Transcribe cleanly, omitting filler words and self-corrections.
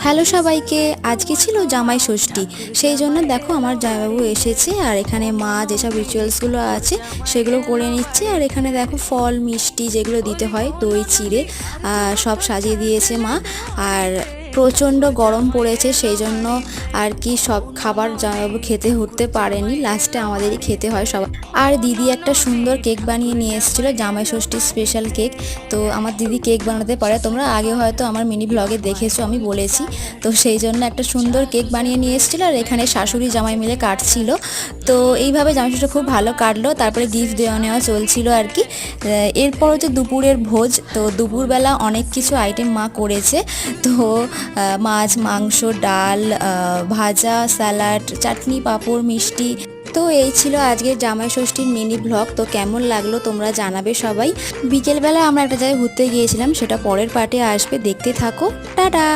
Hello সবাইকে, আজকে ছিল জামাই ষষ্ঠী। সেই জন্য দেখো আমার জামাইবাবু এসেছে আর এখানে মা যেসব রিচুয়ালসগুলো আছে সেগুলো করে নিচ্ছে। আর এখানে দেখো ফল মিষ্টি যেগুলো দিতে হয়, দই চিড়ে সব সাজিয়ে দিয়েছে মা। আর প্রচণ্ড গরম পড়েছে, সেই জন্য আর কি সব খাবার জামাইবাবু খেতে উঠতে পারেনি, লাস্টে আমাদেরই খেতে হয় সবাই। আর দিদি একটা সুন্দর কেক বানিয়ে নিয়ে এসেছিলো, জামাই ষষ্ঠীর স্পেশাল কেক। তো আমার দিদি কেক বানাতে পারে, তোমরা আগে হয়তো আমার মিনি ব্লগে দেখেছো, আমি বলেছি। তো সেই জন্য একটা সুন্দর কেক বানিয়ে নিয়ে এসেছিলো আর এখানে শাশুড়ি জামাই মিলে কাটছিল। তো এইভাবে জামাই ষষ্ঠী খুব ভালো কাটলো। তারপরে গিফট দেওয়া নেওয়া চলছিল আর কি। এরপর হচ্ছে দুপুরের ভোজ। তো দুপুরবেলা অনেক কিছু আইটেম মা করেছে। তো মাছ, মাংস, ডাল, ভাজা, স্যালাড, চাটনি, পাঁপড়, মিষ্টি। তো এই ছিল আজকের জামাই ষষ্ঠীর মিনি ব্লগ। তো কেমন লাগলো তোমরা জানাবে সবাই। বিকেলবেলা আমরা একটা জায়গায় ঘুরতে গিয়েছিলাম, সেটা পরের পার্টে আসবে, দেখতে থাকো। টাটা।